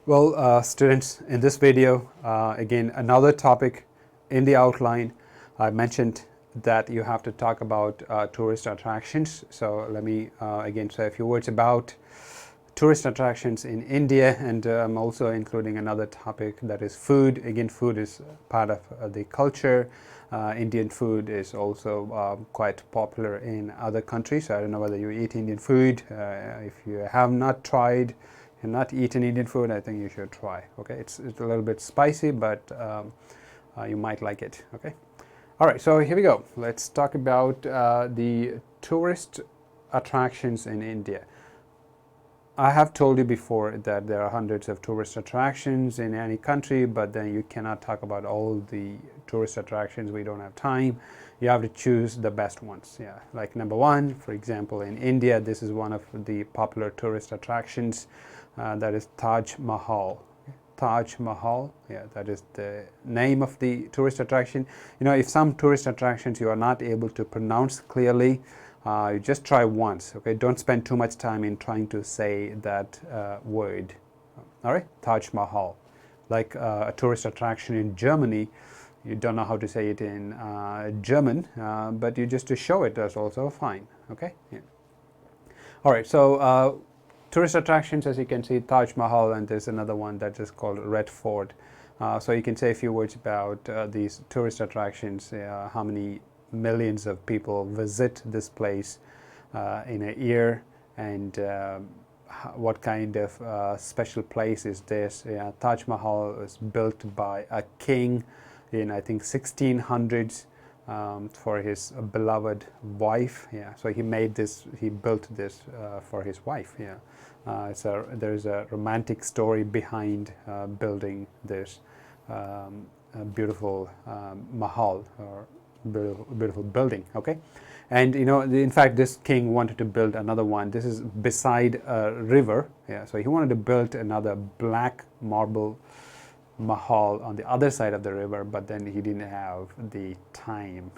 Well, students, in this video, again, another topic in the outline. I mentioned that you have to talk about tourist attractions. So let me again say a few words about tourist attractions in India, and I'm also including another topic, that is food. Again, food is part of the culture. Indian food is also quite popular in other countries. I don't know whether you eat Indian food. If you have not tried and not eaten Indian food, I think you should try. Okay, it's a little bit spicy, but you might like it. Okay, all right. So here we go. Let's talk about the tourist attractions in India. I have told you before that there are hundreds of tourist attractions in any country, but then you cannot talk about all the tourist attractions. We don't have time. You have to choose the best ones. Yeah, like number one, for example, in India, this is one of the popular tourist attractions. That is Taj Mahal. Taj Mahal, yeah, that is the name of the tourist attraction. You know, if some tourist attractions you are not able to pronounce clearly, you just try once. Okay, don't spend too much time in trying to say that word. All right, Taj Mahal. Like a tourist attraction in Germany, you don't know how to say it in German, but you just to show it, that's also fine. Okay, yeah. All right, so tourist attractions, as you can see, Taj Mahal, and there's another one that is called Red Fort. So you can say a few words about these tourist attractions, how many millions of people visit this place in a year, and what kind of special place is this. Taj Mahal was built by a king in, I think, 1600s. For his beloved wife. Yeah, so he built this for his wife. Yeah, there's a romantic story behind building this beautiful mahal, or beautiful building. Okay, and you know, in fact, this king wanted to build another one. This is beside a river. Yeah, so he wanted to build another black marble mahal on the other side of the river, but then he didn't have the time.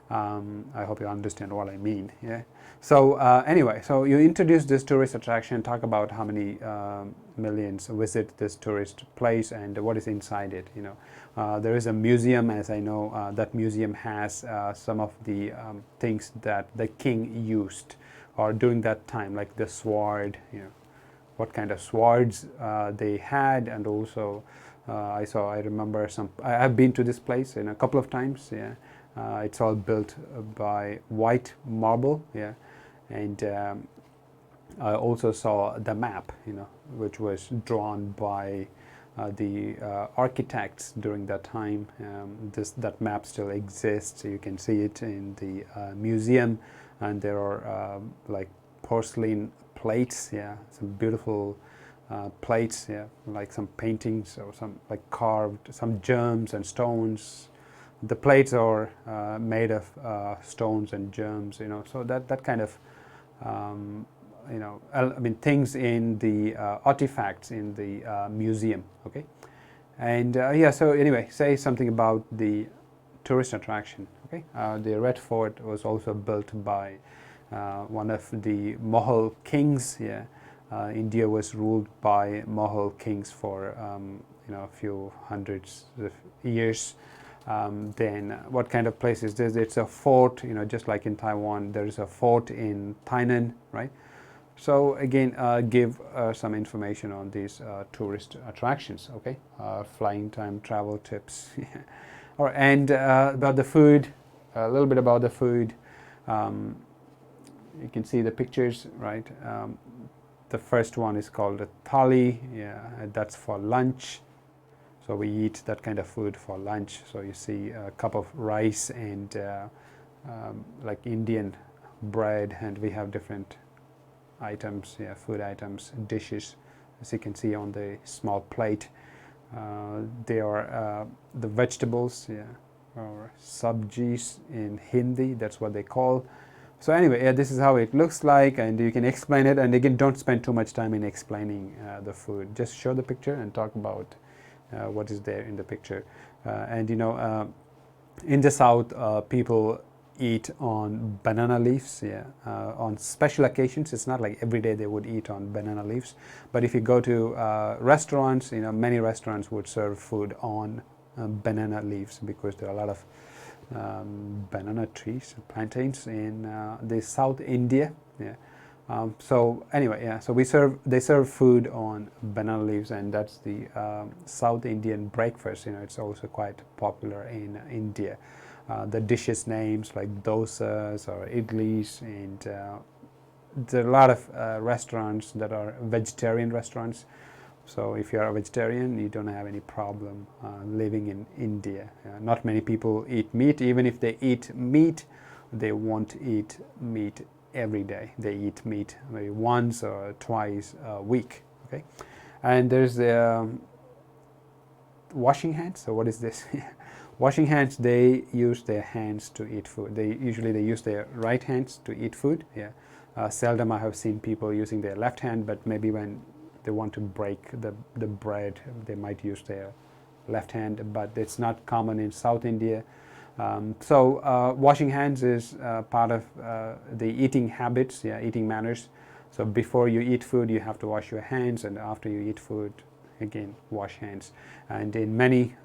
I hope you understand what I mean. Yeah. So anyway, so you introduce this tourist attraction, talk about how many millions visit this tourist place and what is inside it. You know, there is a museum, as I know. That museum has some of the things that the king used, or during that time, like the sword. You know, what kind of swords they had, and also I remember I've been to this place in a couple of times. Yeah, it's all built by white marble. Yeah, and I also saw the map, you know, which was drawn by the architects during that time. That map still exists. You can see it in the museum, and there are like porcelain plates. Yeah, some beautiful plates. Yeah, like some paintings or some like carved, some germs and stones. The plates are made of stones and germs. You know, so that kind of you know, I mean, things in the artifacts in the museum. Okay, and yeah. So anyway, say something about the tourist attraction. Okay, the Red Fort was also built by one of the Mughal kings. Yeah, India was ruled by Mughal kings for you know, a few hundreds of years. Then what kind of place is this? It's a fort. You know, just like in Taiwan, there is a fort in Tainan, right? So again, give some information on these tourist attractions. Okay, flying time, travel tips. All right, and about the food, a little bit about the food. You can see the pictures, right? The first one is called a thali. Yeah, that's for lunch. So we eat that kind of food for lunch. So you see a cup of rice and like Indian bread, and we have different items, yeah, food items, dishes, as you can see on the small plate. They are the vegetables, yeah, or sabjis in Hindi, that's what they call. So anyway, yeah, this is how it looks like, and you can explain it. And again, don't spend too much time in explaining the food. Just show the picture and talk about what is there in the picture. And you know, in the south, people eat on banana leaves, yeah, on special occasions. It's not like every day they would eat on banana leaves, but if you go to restaurants, many restaurants would serve food on banana leaves, because there are a lot of banana trees, plantains in the South India. Yeah. So anyway, yeah. So they serve food on banana leaves, and that's the South Indian breakfast. It's also quite popular in India. The dishes names like dosas or idlis, and there are a lot of restaurants that are vegetarian restaurants. So if you are a vegetarian, you don't have any problem living in India. Not many people eat meat. Even if they eat meat, they won't eat meat every day. They eat meat maybe once or twice a week. Okay, and there's the washing hands. So what is this? Washing hands. They use their hands to eat food. They use their right hands to eat food. Yeah. Seldom I have seen people using their left hand, but maybe when they want to break the bread, they might use their left hand, but it's not common in South India. So washing hands is part of the eating habits, yeah, eating manners. So before you eat food, you have to wash your hands, and after you eat food, again, wash hands. And in many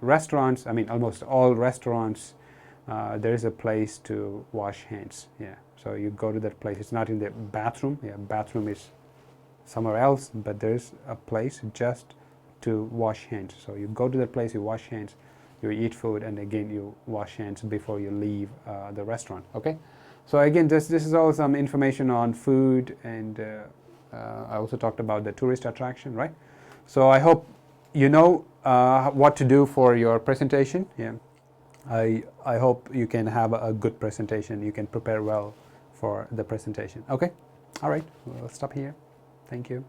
restaurants, I mean almost all restaurants, there is a place to wash hands. Yeah, so you go to that place. It's not in the bathroom. Yeah, bathroom is somewhere else, but there's a place just to wash hands. So you go to that place, you wash hands, you eat food, and again you wash hands before you leave the restaurant. Okay, so again, this is all some information on food, and I also talked about the tourist attraction, right? So I hope you know what to do for your presentation. Yeah, I hope you can have a good presentation. You can prepare well for the presentation. Okay, all right, we'll stop here. Thank you.